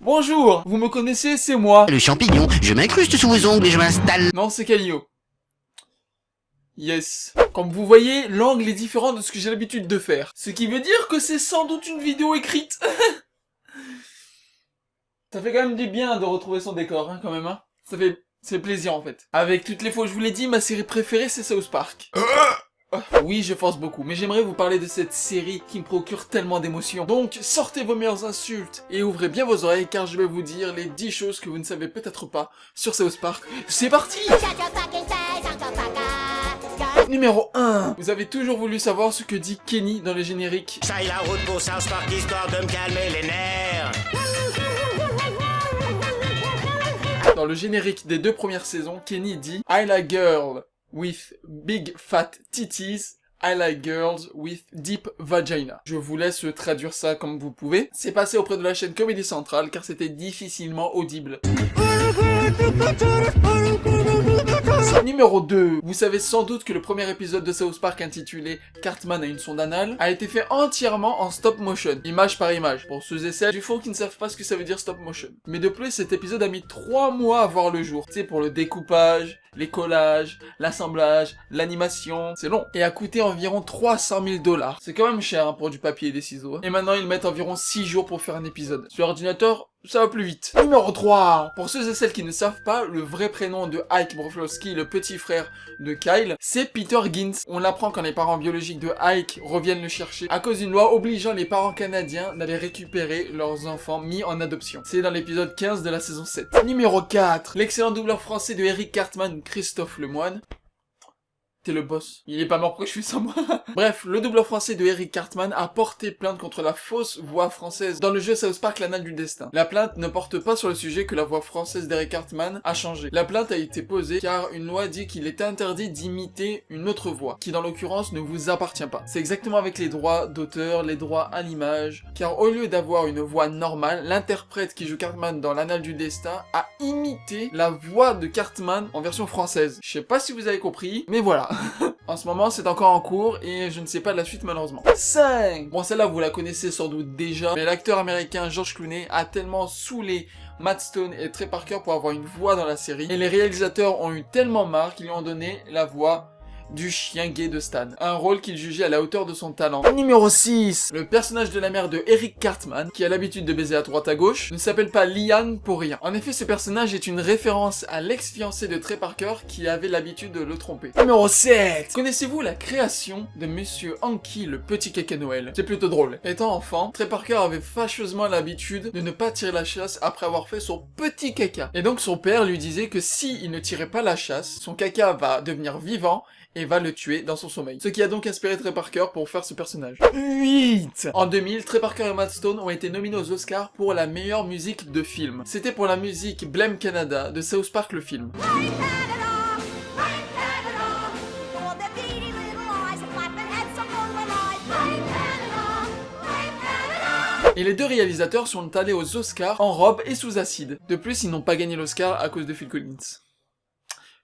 Bonjour, vous me connaissez, c'est moi. Le champignon, je m'incruste sous vos ongles et je m'installe. Non, c'est Calio. Yes. Comme vous voyez, l'angle est différent de ce que j'ai l'habitude de faire. Ce qui veut dire que c'est sans doute une vidéo écrite. Ça fait quand même du bien de retrouver son décor, hein, quand même, hein. Ça fait plaisir, en fait. Avec toutes les fois où je vous l'ai dit, ma série préférée, c'est South Park. Oui, je force beaucoup, mais j'aimerais vous parler de cette série qui me procure tellement d'émotions. Donc, sortez vos meilleures insultes et ouvrez bien vos oreilles car je vais vous dire les 10 choses que vous ne savez peut-être pas sur South Park. C'est parti! Numéro 1. Vous avez toujours voulu savoir ce que dit Kenny dans le générique. Ça y la route pour South Park, histoire de me calmer les nerfs. Dans le générique des 2 premières saisons, Kenny dit I like girls with big fat titties, I like girls with deep vagina. Je vous laisse traduire ça comme vous pouvez. C'est passé auprès de la chaîne Comédie Centrale car c'était difficilement audible. Numéro 2. Vous savez sans doute que le premier épisode de South Park intitulé Cartman a une sonde anale a été fait entièrement en stop motion, image par image, pour ceux et celles du fond qui ne savent pas ce que ça veut dire stop motion. Mais de plus, cet épisode a mis 3 mois à voir le jour. Tu sais, pour le découpage, les collages, l'assemblage, l'animation, c'est long. Et a coûté environ 300 000 $. C'est quand même cher hein, pour du papier et des ciseaux. Et maintenant, ils mettent environ 6 jours pour faire un épisode. Sur ordinateur, ça va plus vite. Numéro 3. Pour ceux et celles qui ne savent pas, le vrai prénom de Ike Broflovski, le petit frère de Kyle, c'est Peter Gins. On l'apprend quand les parents biologiques de Ike reviennent le chercher à cause d'une loi obligeant les parents canadiens d'aller récupérer leurs enfants mis en adoption. C'est dans l'épisode 15 de la saison 7. Numéro 4. L'excellent doubleur français de Eric Cartman, Christophe Lemoine. T'es le boss. Il est pas mort, pourquoi je suis sans moi? Bref, le doubleur français de Eric Cartman a porté plainte contre la fausse voix française dans le jeu South Park l'Anneau du Destin. La plainte ne porte pas sur le sujet que la voix française d'Eric Cartman a changé. La plainte a été posée car une loi dit qu'il était interdit d'imiter une autre voix, qui dans l'occurrence ne vous appartient pas. C'est exactement avec les droits d'auteur, les droits à l'image, car au lieu d'avoir une voix normale, l'interprète qui joue Cartman dans l'Anneau du Destin a imité la voix de Cartman en version française. Je sais pas si vous avez compris, mais voilà. En ce moment, c'est encore en cours et je ne sais pas de la suite malheureusement. 5. Bon, celle-là, vous la connaissez sans doute déjà, mais l'acteur américain George Clooney a tellement saoulé Matt Stone et Trey Parker pour avoir une voix dans la série, et les réalisateurs ont eu tellement marre qu'ils lui ont donné la voix du chien gay de Stan, un rôle qu'il jugeait à la hauteur de son talent. Numéro 6. Le personnage de la mère de Eric Cartman, qui a l'habitude de baiser à droite à gauche, ne s'appelle pas Liane pour rien. En effet, ce personnage est une référence à l'ex-fiancé de Trey Parker qui avait l'habitude de le tromper. Numéro 7. Connaissez-vous la création de Monsieur Hanky, le petit caca Noël? C'est plutôt drôle. Étant enfant, Trey Parker avait fâcheusement l'habitude de ne pas tirer la chasse après avoir fait son petit caca. Et donc son père lui disait que si il ne tirait pas la chasse, son caca va devenir vivant et va le tuer dans son sommeil. Ce qui a donc inspiré Trey Parker pour faire ce personnage. 8. En 2000, Trey Parker et Matt Stone ont été nominés aux Oscars pour la meilleure musique de film. C'était pour la musique Blame Canada de South Park le film. Et les 2 réalisateurs sont allés aux Oscars en robe et sous acide. De plus, ils n'ont pas gagné l'Oscar à cause de Phil Collins.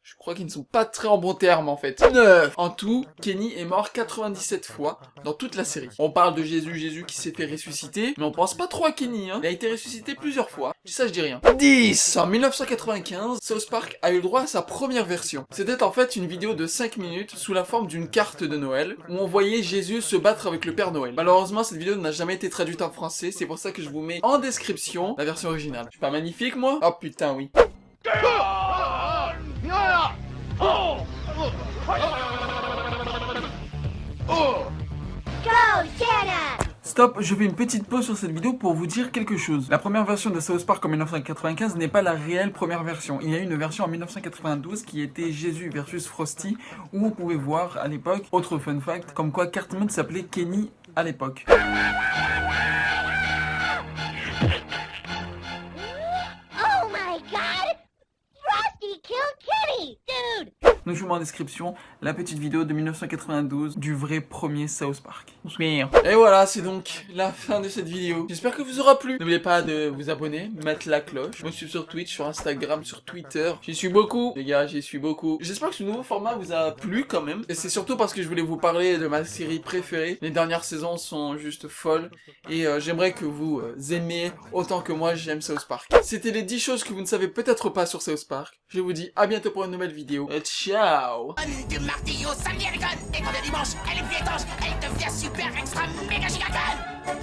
Je crois qu'ils ne sont pas très en bons termes en fait. 9. En tout, Kenny est mort 97 fois dans toute la série. On parle de Jésus qui s'est fait ressusciter, mais on pense pas trop à Kenny, hein. Il a été ressuscité plusieurs fois. Ça, je dis rien. 10. En 1995, South Park a eu le droit à sa première version. C'était en fait une vidéo de 5 minutes sous la forme d'une carte de Noël, où on voyait Jésus se battre avec le Père Noël. Malheureusement, cette vidéo n'a jamais été traduite en français, c'est pour ça que je vous mets en description la version originale. Je suis pas magnifique, moi? Oh putain, oui. Stop, je fais une petite pause sur cette vidéo pour vous dire quelque chose. La première version de South Park en 1995 n'est pas la réelle première version. Il y a eu une version en 1992 qui était Jésus versus Frosty, où vous pouvez voir à l'époque, autre fun fact, comme quoi Cartman s'appelait Kenny à l'époque. Donc je vous mets en description la petite vidéo de 1992 du vrai premier South Park. Et voilà, c'est donc la fin de cette vidéo. J'espère que vous aura plu. N'oubliez pas de vous abonner, mettre la cloche. Me suivre sur Twitch, sur Instagram, sur Twitter. J'y suis beaucoup, les gars, j'y suis beaucoup. J'espère que ce nouveau format vous a plu quand même. Et c'est surtout parce que je voulais vous parler de ma série préférée. Les dernières saisons sont juste folles. Et j'aimerais que vous aimiez autant que moi j'aime South Park. C'était les 10 choses que vous ne savez peut-être pas sur South Park. Je vous dis à bientôt pour une nouvelle vidéo. Ciao. Du mardi au samedi avec et quand le dimanche, elle est plus étanche, elle devient super extra méga giga conne.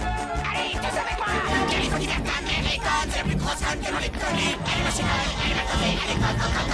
Allez, tous avec moi. Il faut divertir, mais les connes, c'est la plus grosse conne que l'on ait connue. Elle est pas chez elle est pas connue, elle est conne.